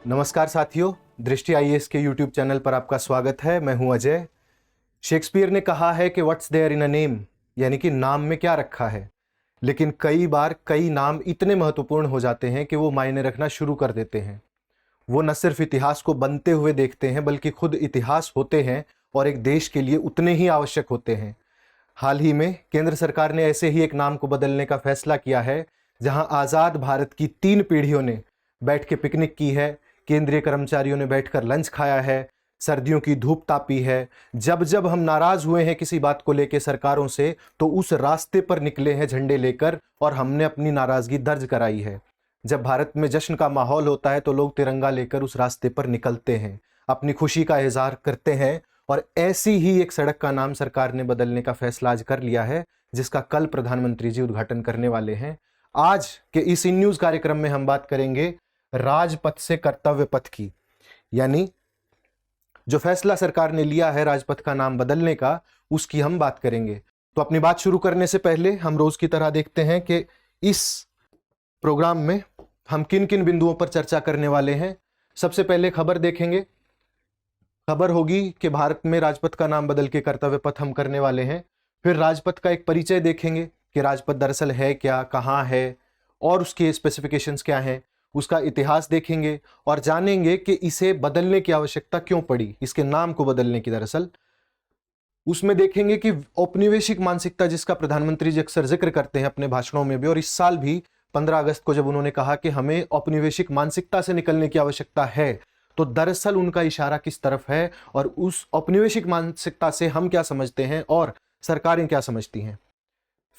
नमस्कार साथियों, दृष्टि आईएएस के यूट्यूब चैनल पर आपका स्वागत है। मैं हूं अजय। शेक्सपियर ने कहा है कि what's there in a name, यानी कि नाम में क्या रखा है। लेकिन कई बार कई नाम इतने महत्वपूर्ण हो जाते हैं कि वो मायने रखना शुरू कर देते हैं। वो न सिर्फ इतिहास को बनते हुए देखते हैं बल्कि खुद इतिहास होते हैं और एक देश के लिए उतने ही आवश्यक होते हैं। हाल ही में केंद्र सरकार ने ऐसे ही एक नाम को बदलने का फैसला किया है, जहां आज़ाद भारत की 3 पीढ़ियों ने बैठ के पिकनिक की है, केंद्रीय कर्मचारियों ने बैठकर लंच खाया है, सर्दियों की धूप तापी है। जब जब हम नाराज हुए हैं किसी बात को लेकर सरकारों से, तो उस रास्ते पर निकले हैं झंडे लेकर और हमने अपनी नाराजगी दर्ज कराई है। जब भारत में जश्न का माहौल होता है तो लोग तिरंगा लेकर उस रास्ते पर निकलते हैं, अपनी खुशी का इजहार करते हैं। और ऐसी ही एक सड़क का नाम सरकार ने बदलने का फैसला आज कर लिया है, जिसका कल प्रधानमंत्री जी उद्घाटन करने वाले हैं। आज के इस इन न्यूज कार्यक्रम में हम बात करेंगे राजपथ से कर्तव्य पथ की, यानी जो फैसला सरकार ने लिया है राजपथ का नाम बदलने का, उसकी हम बात करेंगे। तो अपनी बात शुरू करने से पहले हम रोज की तरह देखते हैं कि इस प्रोग्राम में हम किन किन बिंदुओं पर चर्चा करने वाले हैं। सबसे पहले खबर देखेंगे। खबर होगी कि भारत में राजपथ का नाम बदल के कर्तव्य पथ हम करने वाले हैं। फिर राजपथ का एक परिचय देखेंगे कि राजपथ दरअसल है क्या, कहाँ है और उसके स्पेसिफिकेशंस क्या हैं। उसका इतिहास देखेंगे और जानेंगे कि इसे बदलने की आवश्यकता क्यों पड़ी, इसके नाम को बदलने की। दरअसल उसमें देखेंगे कि औपनिवेशिक मानसिकता, जिसका प्रधानमंत्री जी अक्सर जिक्र करते हैं अपने भाषणों में भी, और इस साल भी 15 अगस्त को जब उन्होंने कहा कि हमें औपनिवेशिक मानसिकता से निकलने की आवश्यकता है, तो दरअसल उनका इशारा किस तरफ है और उस औपनिवेशिक मानसिकता से हम क्या समझते हैं और सरकारें क्या समझती हैं।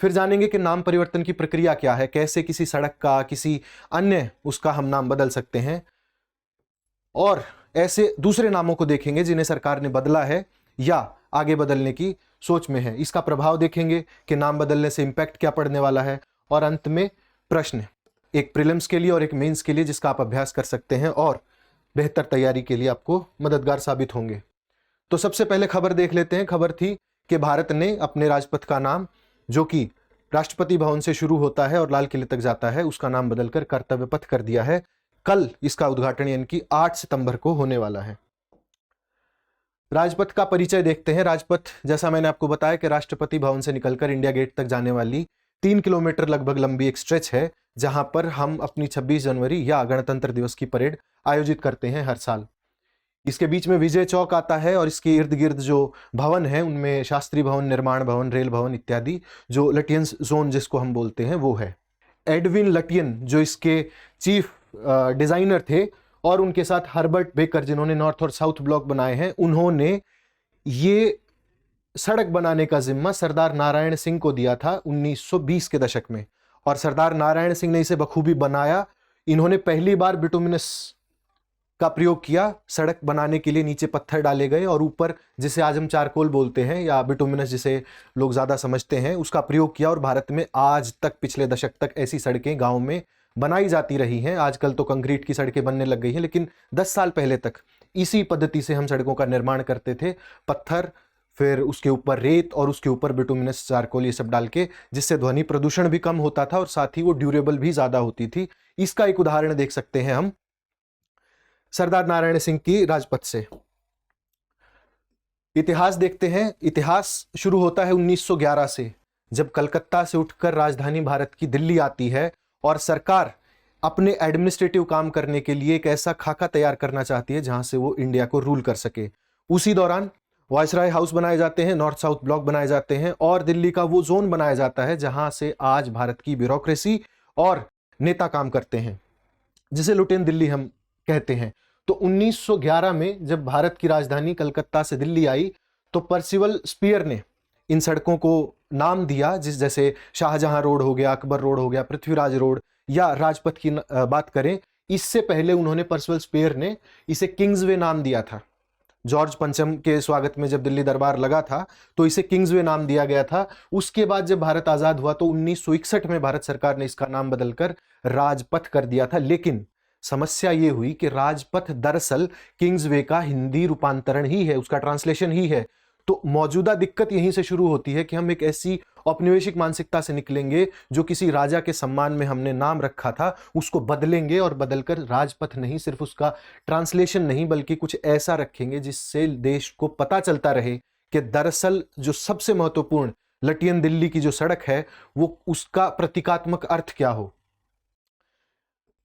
फिर जानेंगे कि नाम परिवर्तन की प्रक्रिया क्या है, कैसे किसी सड़क का, किसी अन्य उसका हम नाम बदल सकते हैं, और ऐसे दूसरे नामों को देखेंगे जिन्हें सरकार ने बदला है या आगे बदलने की सोच में है। इसका प्रभाव देखेंगे कि नाम बदलने से इंपैक्ट क्या पड़ने वाला है। और अंत में प्रश्न, एक प्रीलिम्स के लिए और एक मेंस के लिए, जिसका आप अभ्यास कर सकते हैं और बेहतर तैयारी के लिए आपको मददगार साबित होंगे। तो सबसे पहले खबर देख लेते हैं। खबर थी कि भारत ने अपने राजपथ का नाम, जो कि राष्ट्रपति भवन से शुरू होता है और लाल किले तक जाता है, उसका नाम बदलकर कर्तव्य पथ कर दिया है। कल इसका उद्घाटन यानी कि 8 सितंबर को होने वाला है। राजपथ का परिचय देखते हैं। राजपथ, जैसा मैंने आपको बताया, कि राष्ट्रपति भवन से निकलकर इंडिया गेट तक जाने वाली 3 किलोमीटर लगभग लंबी एक स्ट्रेच है, जहां पर हम अपनी 26 जनवरी या गणतंत्र दिवस की परेड आयोजित करते हैं हर साल। इसके बीच में विजय चौक आता है और इसके इर्द गिर्द जो भवन है उनमें शास्त्री भवन, निर्माण भवन, रेल भवन इत्यादि, जो लटियन जोन जिसको हम बोलते हैं, वो है। एडविन लटियन जो इसके चीफ डिजाइनर थे, और उनके साथ हर्बर्ट बेकर जिन्होंने नॉर्थ और साउथ ब्लॉक बनाए हैं, उन्होंने ये सड़क बनाने का जिम्मा सरदार नारायण सिंह को दिया था 1920 के दशक में। और सरदार नारायण सिंह ने इसे बखूबी बनाया। इन्होंने पहली बार बिटुमिनस का प्रयोग किया सड़क बनाने के लिए। नीचे पत्थर डाले गए और ऊपर, जिसे आज हम चारकोल बोलते हैं या बिटुमिनस जिसे लोग ज्यादा समझते हैं, उसका प्रयोग किया। और भारत में आज तक, पिछले दशक तक, ऐसी सड़कें गांव में बनाई जाती रही हैं। आजकल तो कंक्रीट की सड़कें बनने लग गई हैं, लेकिन 10 साल पहले तक इसी पद्धति से हम सड़कों का निर्माण करते थे। पत्थर, फिर उसके ऊपर रेत और उसके ऊपर बिटुमिनस, चारकोल, ये सब डाल के, जिससे ध्वनि प्रदूषण भी कम होता था और साथ ही वो ड्यूरेबल भी ज्यादा होती थी। इसका एक उदाहरण देख सकते हैं हम सरदार नारायण सिंह की राजपथ से। इतिहास देखते हैं। इतिहास शुरू होता है 1911 से, जब कलकत्ता से उठकर राजधानी भारत की दिल्ली आती है और सरकार अपने एडमिनिस्ट्रेटिव काम करने के लिए एक ऐसा खाका तैयार करना चाहती है जहां से वो इंडिया को रूल कर सके। उसी दौरान वायसराय हाउस बनाए जाते हैं, नॉर्थ साउथ ब्लॉक बनाए जाते हैं और दिल्ली का वो जोन बनाया जाता है जहां से आज भारत की ब्यूरोक्रेसी और नेता काम करते हैं, जिसे लुटेन दिल्ली हम कहते हैं। तो 1911 में जब भारत की राजधानी कलकत्ता से दिल्ली आई, तो पर्सिवल स्पीयर ने इन सड़कों को नाम दिया, जैसे शाहजहां रोड हो गया, अकबर रोड हो गया, पृथ्वीराज रोड, या राजपथ की बात करें, इससे पहले उन्होंने, पर्सिवल स्पीयर ने, इसे किंग्सवे नाम दिया था। जॉर्ज पंचम के स्वागत में जब दिल्ली दरबार लगा था तो इसे किंग्सवे नाम दिया गया था। उसके बाद जब भारत आजाद हुआ तो 1961 में भारत सरकार ने इसका नाम बदलकर राजपथ कर दिया था। लेकिन समस्या यह हुई कि राजपथ दरअसल किंग्सवे का हिंदी रूपांतरण ही है, उसका ट्रांसलेशन ही है। तो मौजूदा दिक्कत यहीं से शुरू होती है कि हम एक ऐसी औपनिवेशिक मानसिकता से निकलेंगे जो किसी राजा के सम्मान में हमने नाम रखा था उसको बदलेंगे, और बदलकर राजपथ नहीं, सिर्फ उसका ट्रांसलेशन नहीं, बल्कि कुछ ऐसा रखेंगे जिससे देश को पता चलता रहे कि दरअसल जो सबसे महत्वपूर्ण लटियन दिल्ली की जो सड़क है वो उसका प्रतीकात्मक अर्थ क्या हो।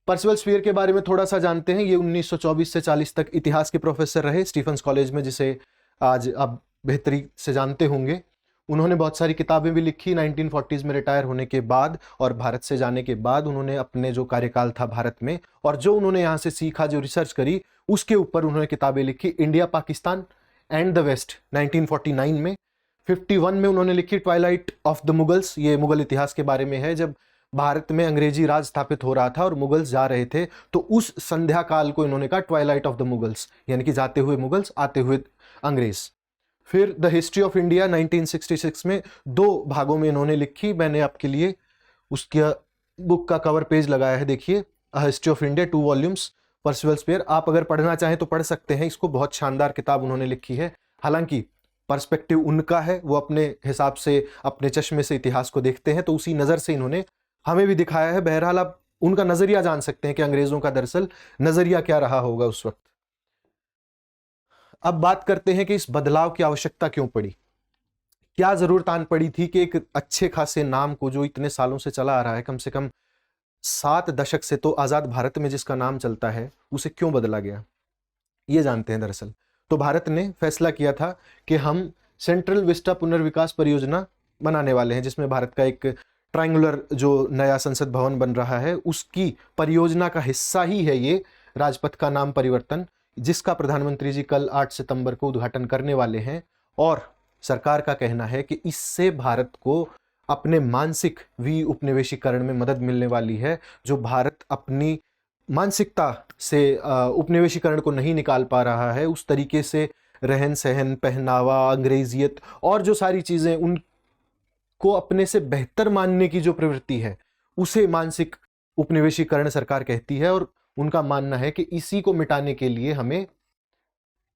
पर्सिवल स्पीयर के बारे में थोड़ा सा जानते हैं। ये 1924 से 40 तक इतिहास के प्रोफेसर रहे स्टीफेंस कॉलेज में, जिसे आज आप बेहतरी से जानते होंगे। उन्होंने बहुत सारी किताबें भी लिखी। 1940s में रिटायर होने के बाद और भारत से जाने के बाद उन्होंने अपने जो कार्यकाल था भारत में और जो उन्होंने यहाँ से सीखा, जो रिसर्च करी, उसके ऊपर उन्होंने किताबें लिखी। India, Pakistan and the West 1949 में। 51 में उन्होंने लिखी ट्वाइलाइट ऑफ द मुगल्स। ये मुगल इतिहास के बारे में है, जब भारत में अंग्रेजी राज स्थापित हो रहा था और मुगल्स जा रहे थे, तो उस संध्या काल को इन्होंने कहा ट्वाइलाइट ऑफ द मुगल्स, यानी कि जाते हुए मुगल्स, आते हुए अंग्रेज। फिर द हिस्ट्री ऑफ इंडिया 1966 में 2 भागों में इन्होंने लिखी। मैंने आपके लिए उसके बुक का कवर पेज लगाया है, देखिए, history of India, 2 volumes, Percival Spear. आप अगर पढ़ना चाहें तो पढ़ सकते हैं इसको, बहुत शानदार किताब उन्होंने लिखी है। हालांकि पर्सपेक्टिव उनका है, वो अपने हिसाब से, अपने चश्मे से इतिहास को देखते हैं, तो उसी नज़र से इन्होंने हमें भी दिखाया है। बहरहाल आप उनका नजरिया जान सकते हैं कि अंग्रेजों का दरअसल नजरिया क्या रहा होगा उस वक्त। अब बात करते हैं कि इस बदलाव की आवश्यकता क्यों पड़ी, क्या जरूरत आन पड़ी थी कि एक अच्छे खासे नाम को, जो इतने सालों से चला आ रहा है, कम से कम 7 दशक से तो आजाद भारत में जिसका नाम चलता है, उसे क्यों बदला गया, ये जानते हैं दरअसल। तो भारत ने फैसला किया था कि हम सेंट्रल विस्टा पुनर्विकास परियोजना बनाने वाले हैं, जिसमें भारत का एक ट्रायंगुलर जो नया संसद भवन बन रहा है, उसकी परियोजना का हिस्सा ही है ये राजपथ का नाम परिवर्तन, जिसका प्रधानमंत्री जी कल 8 सितंबर को उद्घाटन करने वाले हैं। और सरकार का कहना है कि इससे भारत को अपने मानसिक उपनिवेशीकरण में मदद मिलने वाली है। जो भारत अपनी मानसिकता से उपनिवेशीकरण को नहीं निकाल पा रहा है, उस तरीके से रहन सहन, पहनावा, अंग्रेजियत और जो सारी चीजें उनको अपने से बेहतर मानने की जो प्रवृत्ति है, उसे मानसिक उपनिवेशीकरण सरकार कहती है। और उनका मानना है कि इसी को मिटाने के लिए हमें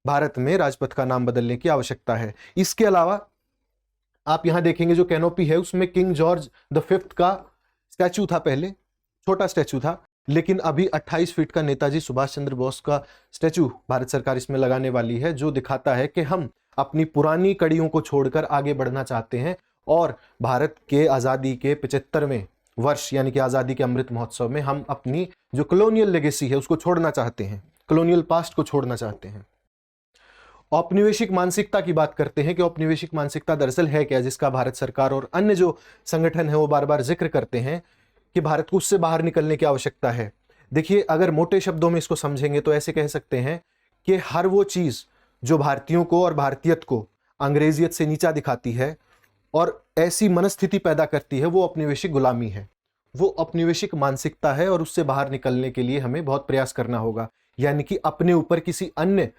भारत में राजपथ का नाम बदलने की आवश्यकता है। इसके अलावा आप यहां देखेंगे जो कैनोपी है, उसमें किंग जॉर्ज द 5th का स्टैचू था, पहले छोटा स्टैचू था, लेकिन अभी 28 फीट का नेताजी सुभाष चंद्र बोस का स्टैचू भारत सरकार इसमें लगाने वाली है, जो दिखाता है कि हम अपनी पुरानी कड़ियों को छोड़कर आगे बढ़ना चाहते हैं और भारत के आज़ादी के 75वें वर्ष यानी कि आज़ादी के अमृत महोत्सव में हम अपनी जो कॉलोनियल लेगेसी है उसको छोड़ना चाहते हैं, कॉलोनियल पास्ट को छोड़ना चाहते हैं। औपनिवेशिक मानसिकता की बात करते हैं कि औपनिवेशिक मानसिकता दरअसल है क्या, जिसका भारत सरकार और अन्य जो संगठन है वो बार बार जिक्र करते हैं कि भारत को उससे बाहर निकलने की आवश्यकता है। देखिए, अगर मोटे शब्दों में इसको समझेंगे तो ऐसे कह सकते हैं कि हर वो चीज़ जो भारतीयों को और भारतीयत को अंग्रेजियत से नीचा दिखाती है और ऐसी मनस्थिति पैदा करती है, वो औपनिवेशिक गुलामी है, वो औपनिवेशिक मानसिकता है। और उससे बाहर निकलने के लिए हमें बहुत प्रयास करना होगा, यानी कि अपने ऊपर किसी अन्य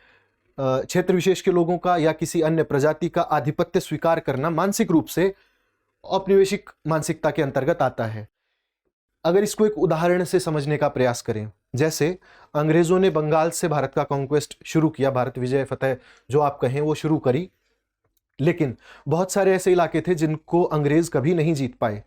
क्षेत्र विशेष के लोगों का या किसी अन्य प्रजाति का आधिपत्य स्वीकार करना मानसिक रूप से औपनिवेशिक मानसिकता के अंतर्गत आता है। अगर इसको एक उदाहरण से समझने का प्रयास करें, जैसे अंग्रेजों ने बंगाल से भारत का कॉन्क्वेस्ट शुरू किया, भारत विजय फतेह जो आप कहें वो शुरू करी, लेकिन बहुत सारे ऐसे इलाके थे जिनको अंग्रेज कभी नहीं जीत पाए।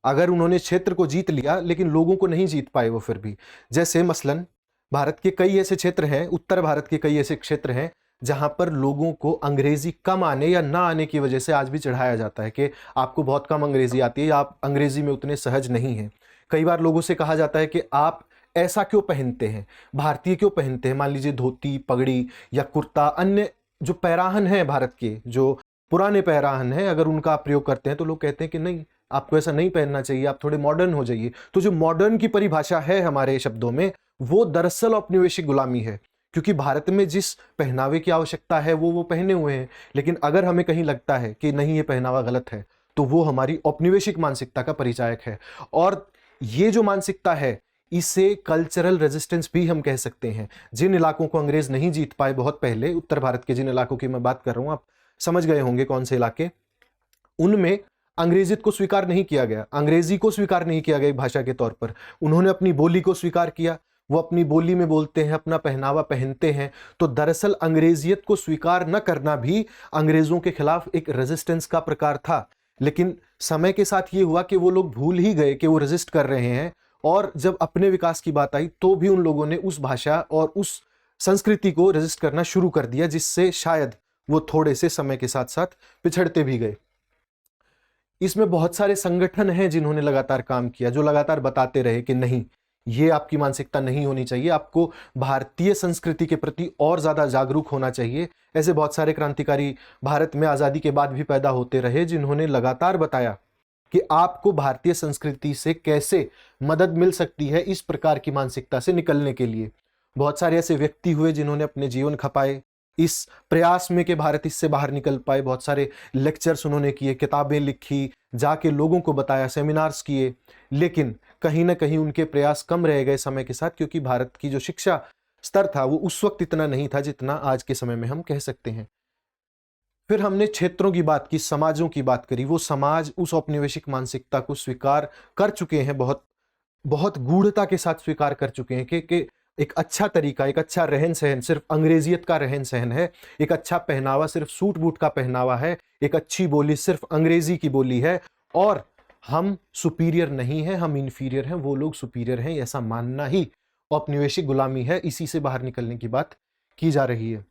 अगर उन्होंने क्षेत्र को जीत लिया लेकिन लोगों को नहीं जीत पाए वो फिर भी। जैसे मसलन भारत के कई ऐसे क्षेत्र हैं, उत्तर भारत के कई ऐसे क्षेत्र हैं जहां पर लोगों को अंग्रेजी कम आने या ना आने की वजह से आज भी चढ़ाया जाता है कि आपको बहुत कम अंग्रेजी आती है या आप अंग्रेजी में उतने सहज नहीं हैं। कई बार लोगों से कहा जाता है कि आप ऐसा क्यों पहनते हैं, भारतीय क्यों पहनते हैं, मान लीजिए धोती, पगड़ी या कुर्ता, अन्य जो पैराहन हैं भारत के, जो पुराने पैराहन हैं, अगर उनका आप प्रयोग करते हैं तो लोग कहते हैं कि नहीं, आपको ऐसा नहीं पहनना चाहिए, आप थोड़े मॉडर्न हो जाइए। तो जो मॉडर्न की परिभाषा है हमारे शब्दों में, वो दरअसल औपनिवेशिक गुलामी है, क्योंकि भारत में जिस पहनावे की आवश्यकता है वो पहने हुए हैं। लेकिन अगर हमें कहीं लगता है कि नहीं ये पहनावा गलत है, तो वो हमारी औपनिवेशिक मानसिकता का परिचायक है। और ये जो मानसिकता है, इसे कल्चरल रेजिस्टेंस भी हम कह सकते हैं। जिन इलाकों को अंग्रेज नहीं जीत पाए बहुत पहले, उत्तर भारत के जिन इलाकों की मैं बात कर रहा हूं, आप समझ गए होंगे कौन से इलाके, उनमें अंग्रेजियत को स्वीकार नहीं किया गया, अंग्रेजी को स्वीकार नहीं किया गया एक भाषा के तौर पर। उन्होंने अपनी बोली को स्वीकार किया, वो अपनी बोली में बोलते हैं, अपना पहनावा पहनते हैं। तो दरअसल अंग्रेजियत को स्वीकार न करना भी अंग्रेजों के खिलाफ एक रेजिस्टेंस का प्रकार था। लेकिन समय के साथ ये हुआ कि वो लोग भूल ही गए कि वो रेजिस्ट कर रहे हैं, और जब अपने विकास की बात आई तो भी उन लोगों ने उस भाषा और उस संस्कृति को रेजिस्ट करना शुरू कर दिया, जिससे शायद वो थोड़े से समय के साथ साथ पिछड़ते भी गए। इसमें बहुत सारे संगठन हैं जिन्होंने लगातार काम किया, जो लगातार बताते रहे कि नहीं, ये आपकी मानसिकता नहीं होनी चाहिए, आपको भारतीय संस्कृति के प्रति और ज्यादा जागरूक होना चाहिए। ऐसे बहुत सारे क्रांतिकारी भारत में आजादी के बाद भी पैदा होते रहे, जिन्होंने लगातार बताया कि आपको भारतीय संस्कृति से कैसे मदद मिल सकती है इस प्रकार की मानसिकता से निकलने के लिए। बहुत सारे ऐसे व्यक्ति हुए जिन्होंने अपने जीवन खपाए इस प्रयास में कि भारत इससे बाहर निकल पाए। बहुत सारे लेक्चर्स उन्होंने किए, किताबें लिखी, जाके लोगों को बताया, सेमिनार्स किए। लेकिन कहीं ना कहीं उनके प्रयास कम रह गए समय के साथ, क्योंकि भारत की जो शिक्षा स्तर था वो उस वक्त इतना नहीं था जितना आज के समय में हम कह सकते हैं। फिर हमने क्षेत्रों की बात की, समाजों की बात करी। वो समाज उस औपनिवेशिक मानसिकता को स्वीकार कर चुके हैं, बहुत बहुत गूढ़ता के साथ स्वीकार कर चुके हैं कि एक अच्छा तरीका, एक अच्छा रहन सहन सिर्फ अंग्रेजियत का रहन सहन है, एक अच्छा पहनावा सिर्फ सूट बूट का पहनावा है, एक अच्छी बोली सिर्फ अंग्रेजी की बोली है, और हम सुपीरियर नहीं है, हम इन्फीरियर हैं, वो लोग सुपीरियर हैं, ऐसा मानना ही औपनिवेशिक गुलामी है। इसी से बाहर निकलने की बात की जा रही है।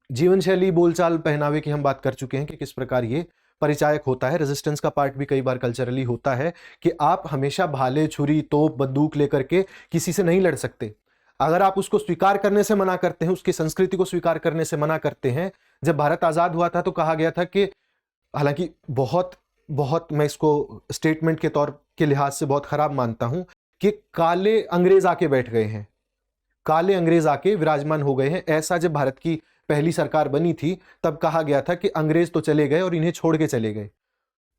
जीवन शैली, बोलचाल, पहनावे की हम बात कर चुके हैं कि किस प्रकार ये परिचायक होता है। रेजिस्टेंस का पार्ट भी कई बार कल्चरली होता है कि आप हमेशा भाले, छुरी, तोप, बंदूक लेकर के किसी से नहीं लड़ सकते। अगर आप उसको स्वीकार करने से मना करते हैं, उसकी संस्कृति को स्वीकार करने से मना करते हैं। जब भारत आजाद हुआ था तो कहा गया था कि, हालांकि बहुत बहुत मैं इसको स्टेटमेंट के तौर के लिहाज से बहुत खराब मानता हूं, कि काले अंग्रेज आके बैठ गए हैं, काले अंग्रेज आके विराजमान हो गए हैं। ऐसा जब भारत की पहली सरकार बनी थी तब कहा गया था कि अंग्रेज तो चले गए और इन्हें छोड़ के चले गए।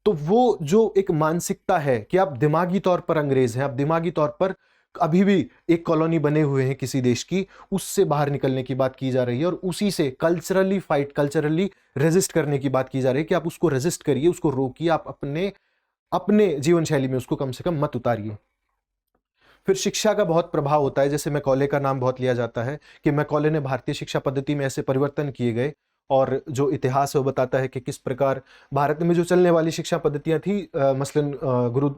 तो वो जो एक मानसिकता है कि आप दिमागी तौर पर अंग्रेज हैं, आप दिमागी तौर पर अभी भी एक कॉलोनी बने हुए हैं किसी देश की, उससे बाहर निकलने की बात की जा रही है, और उसी से कल्चरली फाइट, कल्चरली रेजिस्ट करने की बात की जा रही है कि आप उसको रेजिस्ट करिए, उसको रोकिए, आप अपने अपने जीवन शैली में उसको कम से कम मत उतारिए। फिर शिक्षा का बहुत प्रभाव होता है। जैसे मैकॉले का नाम बहुत लिया जाता है कि मैकॉले ने भारतीय शिक्षा पद्धति में ऐसे परिवर्तन किए गए, और जो इतिहास है वो बताता है कि किस प्रकार भारत में जो चलने वाली शिक्षा पद्धतियां थी, मसलन गुरु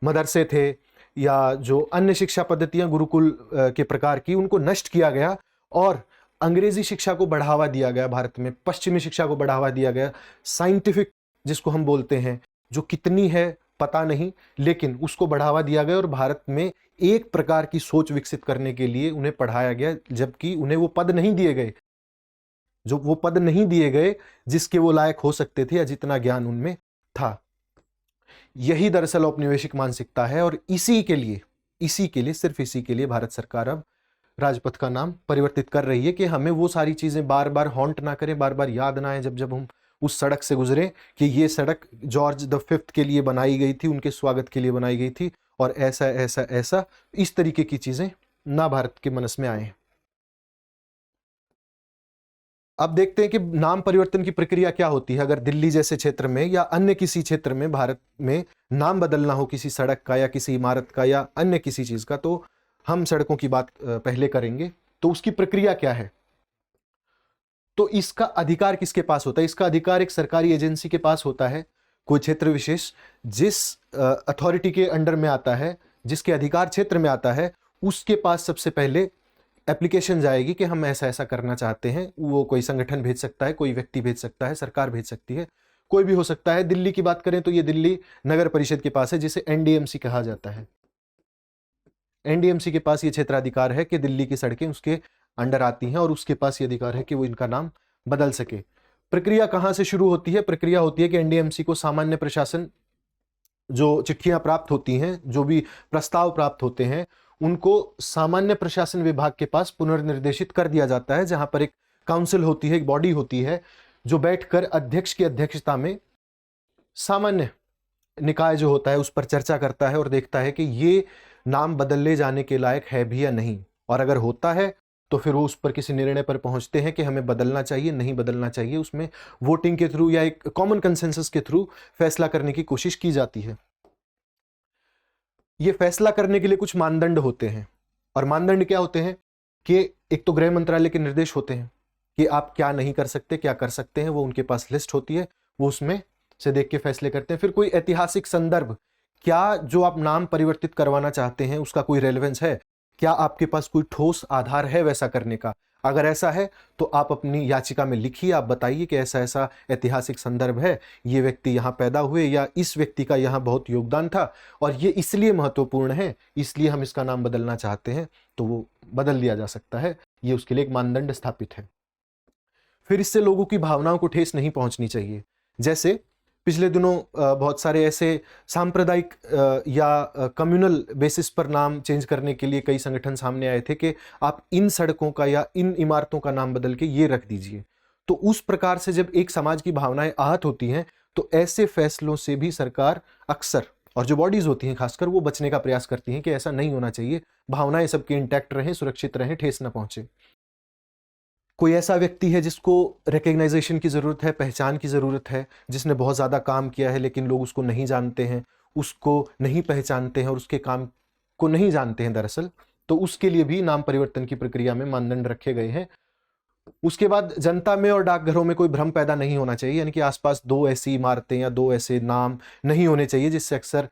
मदरसे थे या जो अन्य शिक्षा पद्धतियां गुरुकुल के प्रकार की, उनको नष्ट किया गया और अंग्रेजी शिक्षा को बढ़ावा दिया गया। भारत में पश्चिमी शिक्षा को बढ़ावा दिया गया। साइंटिफिक जिसको हम बोलते हैं, जो कितनी है पता नहीं, लेकिन उसको बढ़ावा दिया गया और भारत में एक प्रकार की सोच विकसित करने के लिए उन्हें पढ़ाया गया, जबकि उन्हें वो पद नहीं दिए गए, जो वो पद नहीं दिए गए जिसके वो लायक हो सकते थे या जितना ज्ञान उनमें था। यही दरअसल औपनिवेशिक मानसिकता है, और इसी के लिए सिर्फ इसी के लिए भारत सरकार अब राजपथ का नाम परिवर्तित कर रही है कि हमें वो सारी चीजें बार बार हॉन्ट ना करें, बार बार याद ना आए जब जब हम उस सड़क से गुजरे कि ये सड़क जॉर्ज द फिफ्थ के लिए बनाई गई थी, उनके स्वागत के लिए बनाई गई थी, और ऐसा ऐसा ऐसा, इस तरीके की चीजें ना भारत के मनस में आए। अब देखते हैं कि नाम परिवर्तन की प्रक्रिया क्या होती है। अगर दिल्ली जैसे क्षेत्र में या अन्य किसी क्षेत्र में भारत में नाम बदलना हो किसी सड़क का या किसी इमारत का या अन्य किसी चीज का, तो हम सड़कों की बात पहले करेंगे। तो उसकी प्रक्रिया क्या है? तो इसका अधिकार किसके पास होता है? इसका अधिकार एक सरकारी एजेंसी के पास होता है। कोई क्षेत्र विशेष जिस अथॉरिटी के अंडर में आता है, जिसके अधिकार क्षेत्र में आता है, उसके पास सबसे पहले एप्लीकेशन जाएगी कि हम ऐसा ऐसा करना चाहते हैं। वो कोई संगठन भेज सकता है, कोई व्यक्ति भेज सकता है, सरकार भेज सकती है, कोई भी हो सकता है। दिल्ली की बात करें तो ये दिल्ली नगर परिषद के पास है, जिसे एनडीएमसी कहा जाता है। एनडीएमसी के पास ये क्षेत्राधिकार है कि दिल्ली की सड़कें उसके अंडर आती हैं, और उसके पास ये अधिकार है कि वो इनका नाम बदल सके। प्रक्रिया कहां से शुरू होती है? प्रक्रिया होती है कि एनडीएमसी को सामान्य प्रशासन, जो चिट्ठियां प्राप्त होती हैं, जो भी प्रस्ताव प्राप्त होते हैं, उनको सामान्य प्रशासन विभाग के पास पुनर्निर्देशित कर दिया जाता है, जहां पर एक काउंसिल होती है, एक बॉडी होती है, जो बैठकर अध्यक्ष की अध्यक्षता में सामान्य निकाय जो होता है उस पर चर्चा करता है और देखता है कि ये नाम बदलने जाने के लायक है भी या नहीं, और अगर होता है तो फिर वो उस पर किसी निर्णय पर पहुंचते हैं कि हमें बदलना चाहिए, नहीं बदलना चाहिए। उसमें वोटिंग के थ्रू या एक कॉमन कंसेंसस के थ्रू फैसला करने की कोशिश की जाती है। ये फैसला करने के लिए कुछ मानदंड होते हैं। और मानदंड क्या होते हैं कि एक तो गृह मंत्रालय के निर्देश होते हैं कि आप क्या नहीं कर सकते, क्या कर सकते हैं, वो उनके पास लिस्ट होती है, वो उसमें से देख के फैसले करते हैं। फिर कोई ऐतिहासिक संदर्भ, क्या जो आप नाम परिवर्तित करवाना चाहते हैं उसका कोई रेलेवेंस है, क्या आपके पास कोई ठोस आधार है वैसा करने का? अगर ऐसा है तो आप अपनी याचिका में लिखिए, आप बताइए कि ऐसा ऐसा ऐतिहासिक संदर्भ है, ये व्यक्ति यहाँ पैदा हुए या इस व्यक्ति का यहाँ बहुत योगदान था और ये इसलिए महत्वपूर्ण है, इसलिए हम इसका नाम बदलना चाहते हैं, तो वो बदल दिया जा सकता है। ये उसके लिए एक मानदंड स्थापित है। फिर इससे लोगों की भावनाओं को ठेस नहीं पहुंचनी चाहिए। जैसे पिछले दिनों बहुत सारे ऐसे सांप्रदायिक या कम्युनल बेसिस पर नाम चेंज करने के लिए कई संगठन सामने आए थे कि आप इन सड़कों का या इन इमारतों का नाम बदल के ये रख दीजिए। तो उस प्रकार से जब एक समाज की भावनाएं आहत होती हैं तो ऐसे फैसलों से भी सरकार अक्सर, और जो बॉडीज होती हैं खासकर, वो बचने का प्रयास करती हैं कि ऐसा नहीं होना चाहिए, भावनाएं सबकी इंटैक्ट रहें, सुरक्षित रहें, ठेस न पहुंचे। कोई ऐसा व्यक्ति है जिसको रिकग्नाइजेशन की ज़रूरत है, पहचान की ज़रूरत है, जिसने बहुत ज़्यादा काम किया है लेकिन लोग उसको नहीं जानते हैं, उसको नहीं पहचानते हैं और उसके काम को नहीं जानते हैं दरअसल, तो उसके लिए भी नाम परिवर्तन की प्रक्रिया में मानदंड रखे गए हैं। उसके बाद जनता में और डाकघरों में कोई भ्रम पैदा नहीं होना चाहिए, यानी कि आसपास दो ऐसी इमारतें या दो ऐसे नाम नहीं होने चाहिए जिससे अक्सर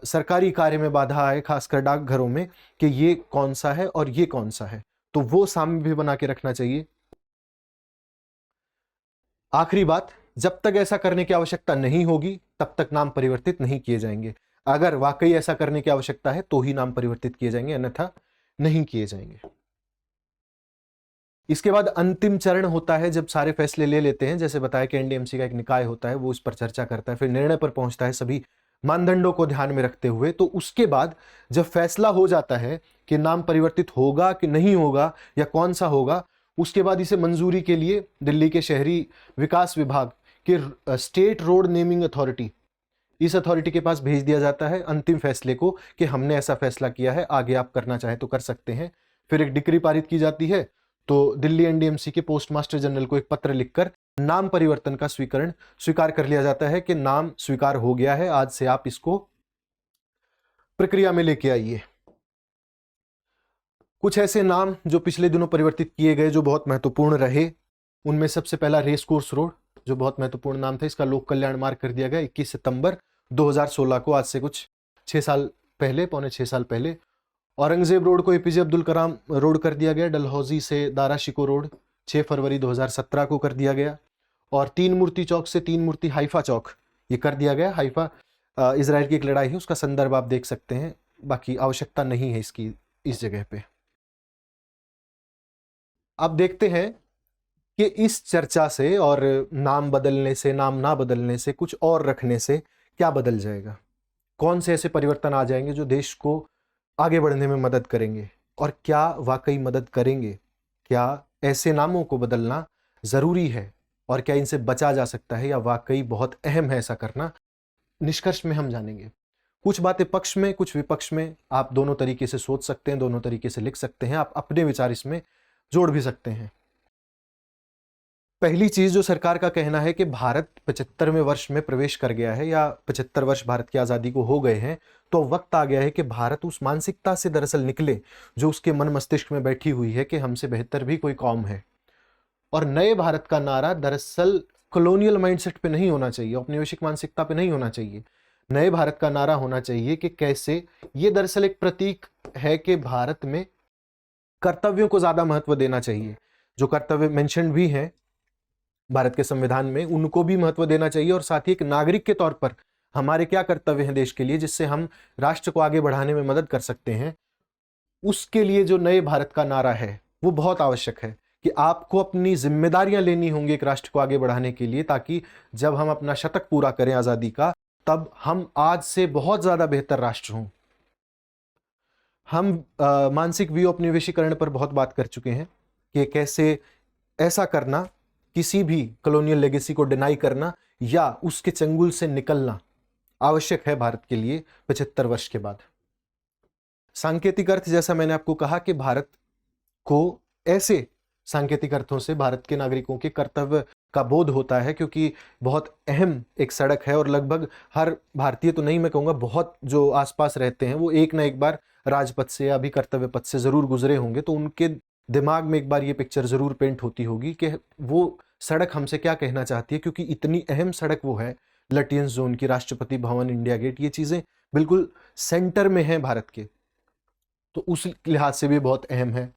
सरकारी कार्य में बाधा आए, खासकर डाकघरों में, कि ये कौन सा है और ये कौन सा है, तो वो साम्य भी बना के रखना चाहिए। आखिरी बात, जब तक ऐसा करने की आवश्यकता नहीं होगी तब तक नाम परिवर्तित नहीं किए जाएंगे। अगर वाकई ऐसा करने की आवश्यकता है तो ही नाम परिवर्तित किए जाएंगे, अन्यथा नहीं किए जाएंगे। इसके बाद अंतिम चरण होता है जब सारे फैसले ले लेते हैं, जैसे बताया कि एनडीएमसी का एक निकाय होता है, वो इस पर चर्चा करता है, फिर निर्णय पर पहुंचता है सभी मानदंडों को ध्यान में रखते हुए। तो उसके बाद जब फैसला हो जाता है कि नाम परिवर्तित होगा कि नहीं होगा या कौन सा होगा, उसके बाद इसे मंजूरी के लिए दिल्ली के शहरी विकास विभाग के स्टेट रोड नेमिंग अथॉरिटी, इस अथॉरिटी के पास भेज दिया जाता है अंतिम फैसले को कि हमने ऐसा फैसला किया है, आगे आप करना चाहे तो कर सकते हैं। फिर एक डिक्री पारित की जाती है, तो दिल्ली एनडीएमसी के पोस्टमास्टर जनरल को एक पत्र लिखकर नाम परिवर्तन का स्वीकार कर लिया जाता है कि नाम स्वीकार हो गया है, आज से आप इसको प्रक्रिया में लेके आइए। कुछ ऐसे नाम जो पिछले दिनों परिवर्तित किए गए जो बहुत महत्वपूर्ण रहे, उनमें सबसे पहला रेस कोर्स रोड, जो बहुत महत्वपूर्ण नाम था, इसका लोक कल्याण मार्ग कर दिया गया 21 सितंबर 2016 को, आज से कुछ 6 साल पहले, पौने 6 साल पहले। औरंगजेब रोड को एपीजे अब्दुल कलाम रोड कर दिया गया, डलहौजी से दारा शिकोह रोड 6 फरवरी 2017 को कर दिया गया। और तीन मूर्ति चौक से तीन मूर्ति हाइफा चौक, ये कर दिया गया। हाइफा इजराइल की एक लड़ाई है, उसका संदर्भ आप देख सकते हैं, बाकी आवश्यकता नहीं है इसकी इस जगह पे। अब देखते हैं कि इस चर्चा से और नाम बदलने से, नाम ना बदलने से, कुछ और रखने से क्या बदल जाएगा, कौन से ऐसे परिवर्तन आ जाएंगे जो देश को आगे बढ़ने में मदद करेंगे, और क्या वाकई मदद करेंगे, क्या ऐसे नामों को बदलना जरूरी है और क्या इनसे बचा जा सकता है या वाकई बहुत अहम है ऐसा करना, निष्कर्ष में हम जानेंगे। कुछ बातें पक्ष में, कुछ विपक्ष में, आप दोनों तरीके से सोच सकते हैं, दोनों तरीके से लिख सकते हैं, आप अपने विचार इसमें जोड़ भी सकते हैं। पहली चीज जो सरकार का कहना है कि भारत 75वें वर्ष में प्रवेश कर गया है या 75 वर्ष भारत की आजादी को हो गए हैं, तो वक्त आ गया है कि भारत उस मानसिकता से दरअसल निकले जो उसके मन मस्तिष्क में बैठी हुई है कि हमसे बेहतर भी कोई कौम है। और नए भारत का नारा दरअसल कॉलोनियल माइंडसेट पे नहीं होना चाहिए, औपनिवेशिक मानसिकता पे नहीं होना चाहिए। नए भारत का नारा होना चाहिए कि कैसे, ये दरअसल एक प्रतीक है कि भारत में कर्तव्यों को ज्यादा महत्व देना चाहिए। जो कर्तव्य मेंशन भी हैं भारत के संविधान में, उनको भी महत्व देना चाहिए, और साथ ही एक नागरिक के तौर पर हमारे क्या कर्तव्य हैं देश के लिए, जिससे हम राष्ट्र को आगे बढ़ाने में मदद कर सकते हैं। उसके लिए जो नए भारत का नारा है वो बहुत आवश्यक है कि आपको अपनी जिम्मेदारियां लेनी होंगी एक राष्ट्र को आगे बढ़ाने के लिए, ताकि जब हम अपना शतक पूरा करें आजादी का, तब हम आज से बहुत ज्यादा बेहतर राष्ट्र हों। हम मानसिक विऔपनिवेशीकरण पर बहुत बात कर चुके हैं कि कैसे ऐसा करना, किसी भी कॉलोनियल लेगेसी को डिनाई करना या उसके चंगुल से निकलना आवश्यक है भारत के लिए 75 वर्ष के बाद। सांकेतिक अर्थ, जैसा मैंने आपको कहा कि भारत को ऐसे सांकेतिक अर्थों से भारत के नागरिकों के कर्तव्य का बोध होता है, क्योंकि बहुत अहम एक सड़क है और लगभग हर भारतीय तो नहीं मैं कहूँगा, बहुत जो आसपास रहते हैं वो एक ना एक बार राजपथ से या अभी कर्तव्य पथ से ज़रूर गुजरे होंगे, तो उनके दिमाग में एक बार ये पिक्चर ज़रूर पेंट होती होगी कि वो सड़क हमसे क्या कहना चाहती है, क्योंकि इतनी अहम सड़क वो है, लटियंस जोन की, राष्ट्रपति भवन, इंडिया गेट, ये चीज़ें बिल्कुल सेंटर में हैं भारत के, तो उस लिहाज से भी बहुत अहम है।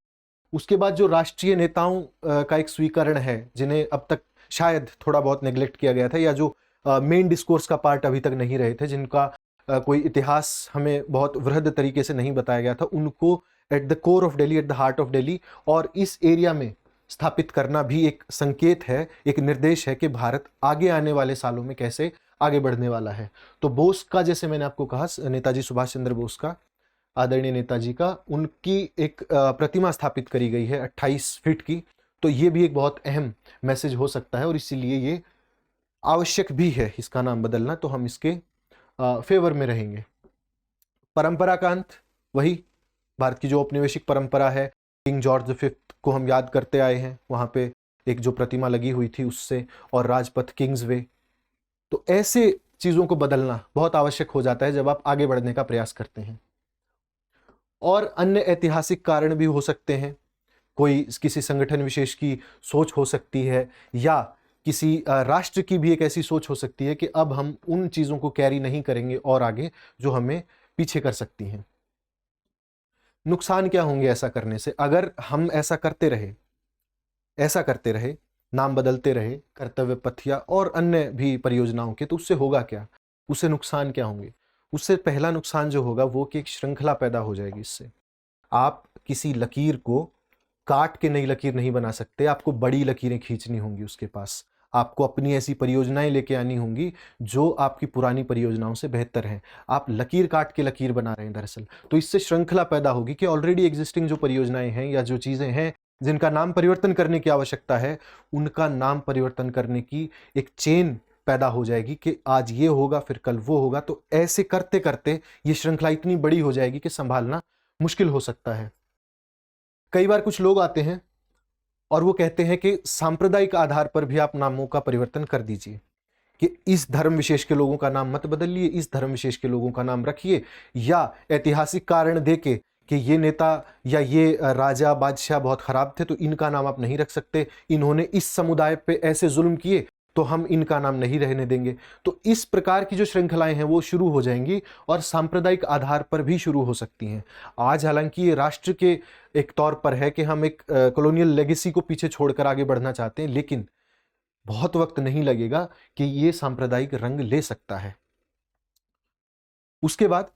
उसके बाद जो राष्ट्रीय नेताओं का एक स्वीकरण है, जिन्हें अब तक शायद थोड़ा बहुत नेग्लेक्ट किया गया था, या जो मेन डिस्कोर्स का पार्ट अभी तक नहीं रहे थे, जिनका कोई इतिहास हमें बहुत वृहद तरीके से नहीं बताया गया था, उनको at the core of Delhi, at the heart of Delhi और इस एरिया में स्थापित करना भी एक संकेत है, एक निर्देश है कि भारत आगे आने वाले सालों में कैसे आगे बढ़ने वाला है। तो बोस का, जैसे मैंने आपको कहा, नेताजी सुभाष चंद्र बोस का, आदरणीय नेताजी का, उनकी एक प्रतिमा स्थापित करी गई है 28 फीट की, तो ये भी एक बहुत अहम मैसेज हो सकता है और इसीलिए ये आवश्यक भी है इसका नाम बदलना, तो हम इसके फेवर में रहेंगे। परंपरा का अंत, वही भारत की जो औपनिवेशिक परंपरा है, किंग जॉर्ज V को हम याद करते आए हैं, वहाँ पे एक जो प्रतिमा लगी हुई थी उससे, और राजपथ, किंग्स वे, तो ऐसे चीज़ों को बदलना बहुत आवश्यक हो जाता है जब आप आगे बढ़ने का प्रयास करते हैं। और अन्य ऐतिहासिक कारण भी हो सकते हैं, कोई किसी संगठन विशेष की सोच हो सकती है, या किसी राष्ट्र की भी एक ऐसी सोच हो सकती है कि अब हम उन चीज़ों को कैरी नहीं करेंगे और आगे, जो हमें पीछे कर सकती हैं। नुकसान क्या होंगे ऐसा करने से? अगर हम ऐसा करते रहे, नाम बदलते रहे कर्तव्य पथ या और अन्य भी परियोजनाओं के, तो उससे होगा क्या? उससे नुकसान क्या होंगे? उससे पहला नुकसान जो होगा वो कि एक श्रृंखला पैदा हो जाएगी इससे। आप किसी लकीर को काट के नई लकीर नहीं बना सकते, आपको बड़ी लकीरें खींचनी होंगी उसके पास। आपको अपनी ऐसी परियोजनाएं लेके आनी होंगी जो आपकी पुरानी परियोजनाओं से बेहतर हैं। आप लकीर काट के लकीर बना रहे हैं दरअसल। तो इससे श्रृंखला पैदा होगी कि ऑलरेडी एग्जिस्टिंग जो परियोजनाएं हैं या जो चीज़ें हैं जिनका नाम परिवर्तन करने की आवश्यकता है, उनका नाम परिवर्तन करने की एक चेन पैदा हो जाएगी कि आज ये होगा, फिर कल वो होगा। तो ऐसे करते करते ये श्रृंखला इतनी बड़ी हो जाएगी कि संभालना मुश्किल हो सकता है। कई बार कुछ लोग आते हैं और वो कहते हैं कि सांप्रदायिक आधार पर भी आप नामों का परिवर्तन कर दीजिए, कि इस धर्म विशेष के लोगों का नाम मत बदलिए, इस धर्म विशेष के लोगों का नाम रखिए, या ऐतिहासिक कारण देके कि ये नेता या ये राजा बादशाह बहुत खराब थे तो इनका नाम आप नहीं रख सकते, इन्होंने इस समुदाय पे ऐसे जुल्म किए तो हम इनका नाम नहीं रहने देंगे। तो इस प्रकार की जो श्रृंखलाएं हैं वो शुरू हो जाएंगी और सांप्रदायिक आधार पर भी शुरू हो सकती हैं। आज हालांकि ये राष्ट्र के एक तौर पर है कि हम एक कॉलोनियल लेगेसी को पीछे छोड़कर आगे बढ़ना चाहते हैं, लेकिन बहुत वक्त नहीं लगेगा कि ये सांप्रदायिक रंग ले सकता है। उसके बाद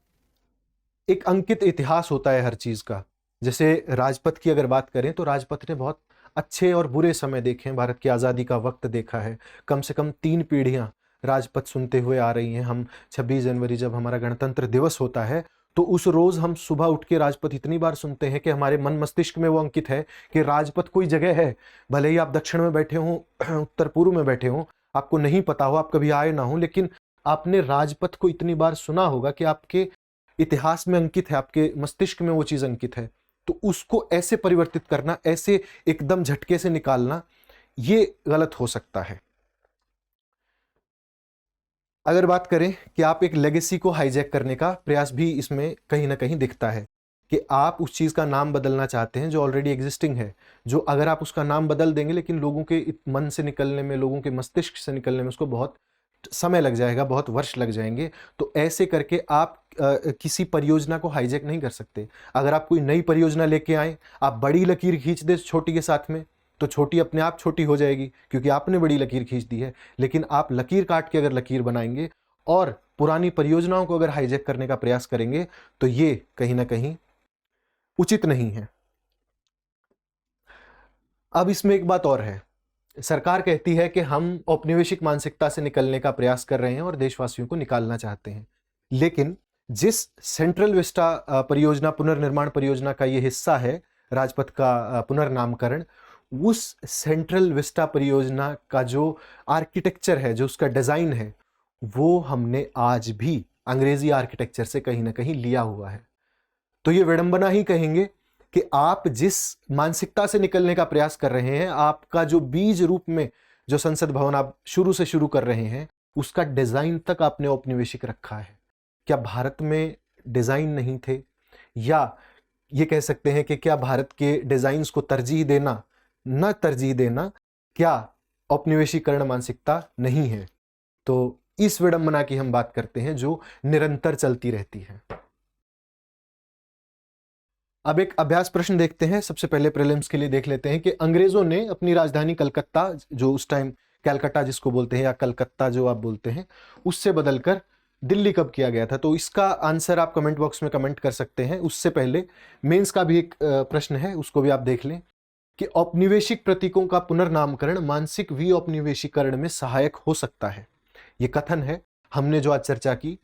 एक अंकित इतिहास होता है हर चीज का। जैसे राजपथ की अगर बात करें तो राजपथ ने बहुत अच्छे और बुरे समय देखे हैं, भारत की आज़ादी का वक्त देखा है। कम से कम 3 पीढ़ियां राजपथ सुनते हुए आ रही हैं। हम 26 जनवरी जब हमारा गणतंत्र दिवस होता है तो उस रोज हम सुबह उठ के राजपथ इतनी बार सुनते हैं कि हमारे मन मस्तिष्क में वो अंकित है कि राजपथ कोई जगह है। भले ही आप दक्षिण में बैठे हों, उत्तर पूर्व में बैठे हों, आपको नहीं पता हो, आप कभी आए ना हो, लेकिन आपने राजपथ को इतनी बार सुना होगा कि आपके इतिहास में अंकित है, आपके मस्तिष्क में वो चीज अंकित है। तो उसको ऐसे परिवर्तित करना, ऐसे एकदम झटके से निकालना, ये गलत हो सकता है। अगर बात करें कि आप एक लेगेसी को हाईजैक करने का प्रयास भी इसमें कहीं ना कहीं दिखता है कि आप उस चीज़ का नाम बदलना चाहते हैं जो ऑलरेडी एग्जिस्टिंग है, जो अगर आप उसका नाम बदल देंगे लेकिन लोगों के मन से निकलने में, लोगों के मस्तिष्क से निकलने में उसको बहुत समय लग जाएगा, बहुत वर्ष लग जाएंगे। तो ऐसे करके आप किसी परियोजना को हाईजैक नहीं कर सकते। अगर आप कोई नई परियोजना लेके आए, आप बड़ी लकीर खींच दे छोटी के साथ में, तो छोटी अपने आप छोटी हो जाएगी क्योंकि आपने बड़ी लकीर खींच दी है। लेकिन आप लकीर काट के अगर लकीर बनाएंगे और पुरानी परियोजनाओं को अगर हाईजैक करने का प्रयास करेंगे तो ये कहीं ना कहीं उचित नहीं है। अब इसमें एक बात और है, सरकार कहती है कि हम औपनिवेशिक मानसिकता से निकलने का प्रयास कर रहे हैं और देशवासियों को निकालना चाहते हैं, लेकिन जिस सेंट्रल विस्टा परियोजना, पुनर्निर्माण परियोजना का ये हिस्सा है, राजपथ का पुनर्नामकरण, उस सेंट्रल विस्टा परियोजना का जो आर्किटेक्चर है, जो उसका डिजाइन है, वो हमने आज भी अंग्रेजी आर्किटेक्चर से कहीं ना कहीं लिया हुआ है। तो ये विडंबना ही कहेंगे कि आप जिस मानसिकता से निकलने का प्रयास कर रहे हैं, आपका जो बीज रूप में जो संसद भवन आप शुरू से शुरू कर रहे हैं, उसका डिजाइन तक आपने औपनिवेशिक रखा है। क्या भारत में डिजाइन नहीं थे, या ये कह सकते हैं कि क्या भारत के डिजाइन्स को तरजीह देना, न तरजीह देना, क्या औपनिवेशीकरण मानसिकता नहीं है? तो इस विडंबना की हम बात करते हैं जो निरंतर चलती रहती है। अब एक अभ्यास प्रश्न देखते हैं। सबसे पहले प्रीलिम्स के लिए देख लेते हैं कि अंग्रेजों ने अपनी राजधानी कलकत्ता, जो उस टाइम कैलकाटा जिसको बोलते हैं या कलकत्ता जो आप बोलते हैं, उससे बदलकर दिल्ली कब किया गया था? तो इसका आंसर आप कमेंट बॉक्स में कमेंट कर सकते हैं। उससे पहले मेंस का भी एक प्रश्न है, उसको भी आप देख लें कि औपनिवेशिक प्रतीकों का पुनर्नामकरण मानसिक विऔपनिवेशीकरण में सहायक हो सकता है। ये कथन है। हमने जो आज चर्चा की,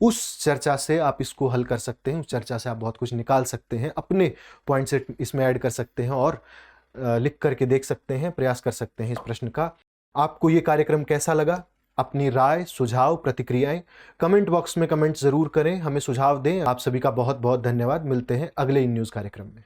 उस चर्चा से आप इसको हल कर सकते हैं, उस चर्चा से आप बहुत कुछ निकाल सकते हैं, अपने पॉइंट से इसमें ऐड कर सकते हैं और लिख करके देख सकते हैं, प्रयास कर सकते हैं इस प्रश्न का। आपको ये कार्यक्रम कैसा लगा? अपनी राय, सुझाव, प्रतिक्रियाएं कमेंट बॉक्स में कमेंट जरूर करें, हमें सुझाव दें। आप सभी का बहुत बहुत धन्यवाद। मिलते हैं अगले इन न्यूज़ कार्यक्रम में।